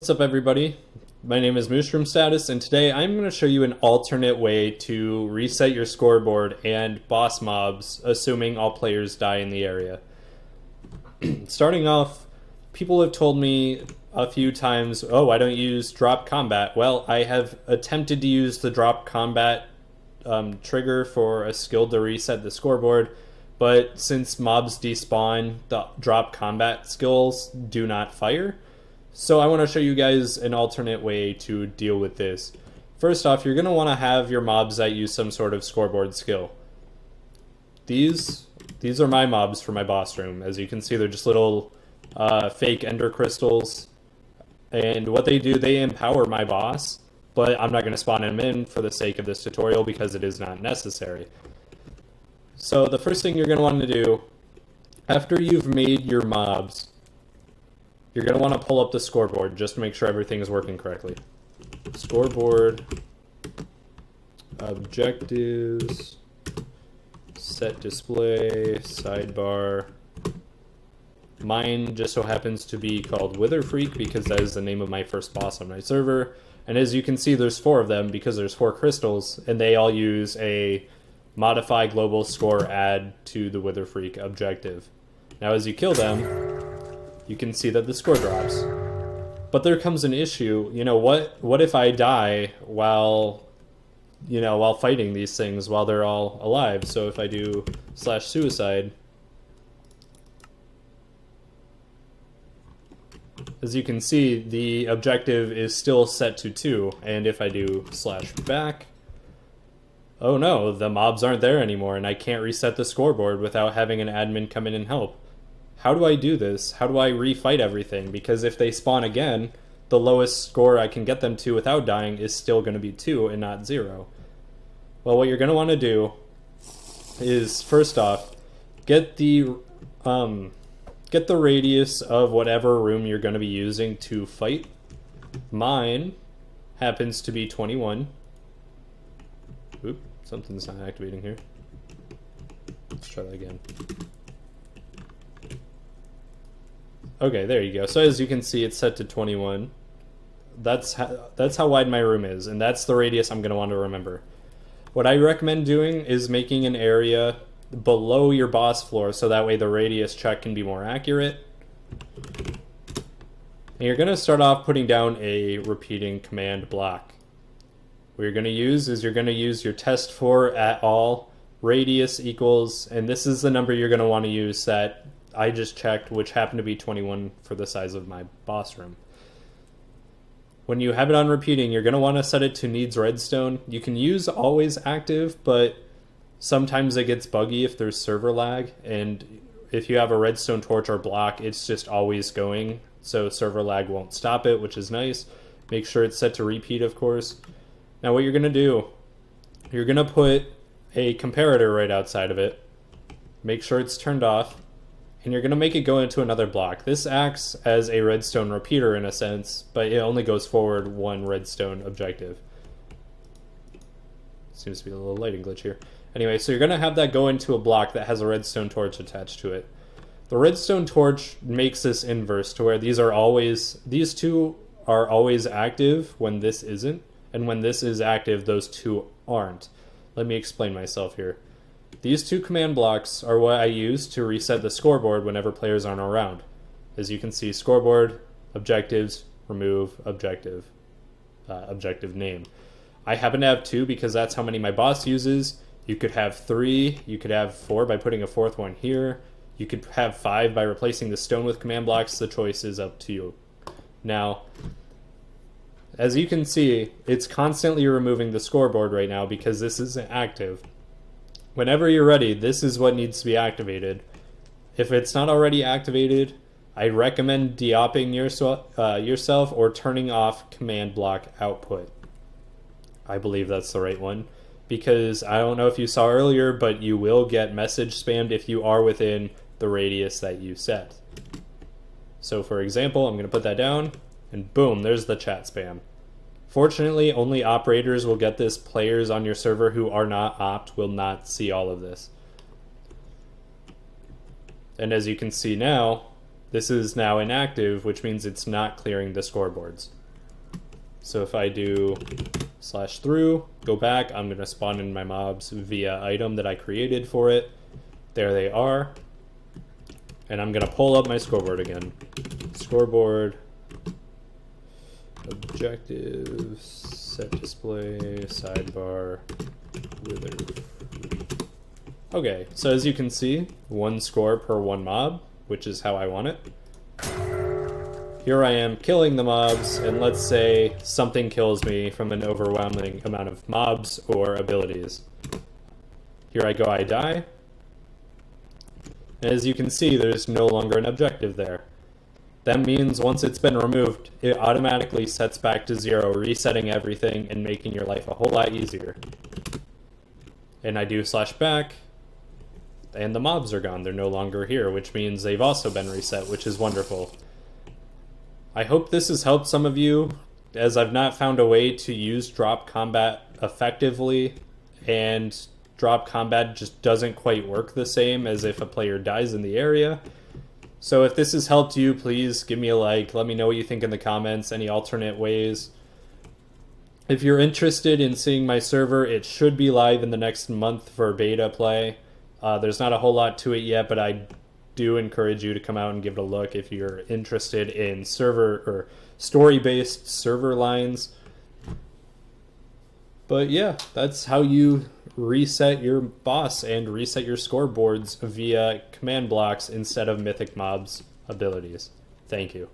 What's up, everybody? My name is Mushroom Status, and today I'm going to show you an alternate way to reset your scoreboard and boss mobs, assuming all players die in the area. Starting off, people have told me a few times, oh, why don't you use drop combat? Well, I have attempted to use the drop combat trigger for a skill to reset the scoreboard, but since mobs despawn, the drop combat skills do not fire. So I want to show you guys an alternate way to deal with this. First off, you're going to want to have your mobs that use some sort of scoreboard skill. These are my mobs for my boss room. As you can see, they're just little fake ender crystals. And what they do, they empower my boss, but I'm not going to spawn him in for the sake of this tutorial because it is not necessary. So the first thing you're going to want to do, after you've made your mobs, you're going to want to pull up the scoreboard just to make sure everything is working correctly. Scoreboard, objectives, set display, sidebar. Mine just so happens to be called Wither Freak because that is the name of my first boss on my server. And as you can see, there's 4 of them because there's 4 crystals, and they all use a modify global score add to the Wither Freak objective. Now as you kill them, you can see that the score drops. But there comes an issue. You know, what if I die while fighting these things while they're all alive? So if I do /suicide, as you can see, the objective is still set to 2. And if I do /back, oh no, the mobs aren't there anymore and I can't reset the scoreboard without having an admin come in and help. How do I do this? How do I refight everything? Because if they spawn again, the lowest score I can get them to without dying is still going to be 2 and not 0. Well, what you're going to want to do is, first off, get the radius of whatever room you're going to be using to fight. Mine happens to be 21. Oop, something's not activating here. Let's try that again. Okay, there you go. So as you can see, it's set to 21. That's how wide my room is, and that's the radius I'm going to want to remember. What I recommend doing is making an area below your boss floor so that way the radius check can be more accurate. And you're going to start off putting down a repeating command block. What you're going to use is you're going to use your test for at all radius equals, and this is the number you're going to want to use that I just checked, which happened to be 21 for the size of my boss room. When you have it on repeating, you're going to want to set it to needs redstone. You can use always active, but sometimes it gets buggy if there's server lag, and if you have a redstone torch or block, it's just always going, so server lag won't stop it, which is nice. Make sure it's set to repeat, of course. Now what you're going to do, you're going to put a comparator right outside of it. Make sure it's turned off. And you're going to make it go into another block. This acts as a redstone repeater in a sense, but it only goes forward 1 redstone objective. Seems to be a little lighting glitch here. Anyway, so you're going to have that go into a block that has a redstone torch attached to it. The redstone torch makes this inverse to where these two are always active when this isn't, and when this is active, those 2 aren't. Let me explain myself here. These 2 command blocks are what I use to reset the scoreboard whenever players aren't around. As you can see, scoreboard, objectives, remove, objective name. I happen to have 2 because that's how many my boss uses. You could have 3, you could have 4 by putting a 4th one here. You could have 5 by replacing the stone with command blocks. The choice is up to you. Now, as you can see, it's constantly removing the scoreboard right now because this isn't active. Whenever you're ready, this is what needs to be activated. If it's not already activated, I recommend de-opping yourself or turning off command block output. I believe that's the right one, because I don't know if you saw earlier, but you will get message spammed if you are within the radius that you set. So for example, I'm going to put that down, and boom, there's the chat spam. Fortunately, only operators will get this. Players on your server who are not opt will not see all of this. And as you can see now, This is now inactive, which means it's not clearing the scoreboards. So if I do /through, go back, I'm going to spawn in my mobs via item that I created for it. There they are. And I'm going to pull up my scoreboard again. Scoreboard, objective, set display, sidebar, wither. Okay, so as you can see, 1 score per 1 mob, which is how I want it. Here I am killing the mobs, and let's say something kills me from an overwhelming amount of mobs or abilities. Here I go, I die. And as you can see, there's no longer an objective there. That means once it's been removed, it automatically sets back to 0, resetting everything and making your life a whole lot easier. And I do /back, and the mobs are gone. They're no longer here, which means they've also been reset, which is wonderful. I hope this has helped some of you, as I've not found a way to use drop combat effectively, and drop combat just doesn't quite work the same as if a player dies in the area. So if this has helped you, please give me a like, let me know what you think in the comments, any alternate ways. If you're interested in seeing my server, it should be live in the next month for beta play. There's not a whole lot to it yet, but I do encourage you to come out and give it a look if you're interested in server or story-based server lines. But yeah, that's how you reset your boss and reset your scoreboards via command blocks instead of Mythic Mobs abilities. Thank you.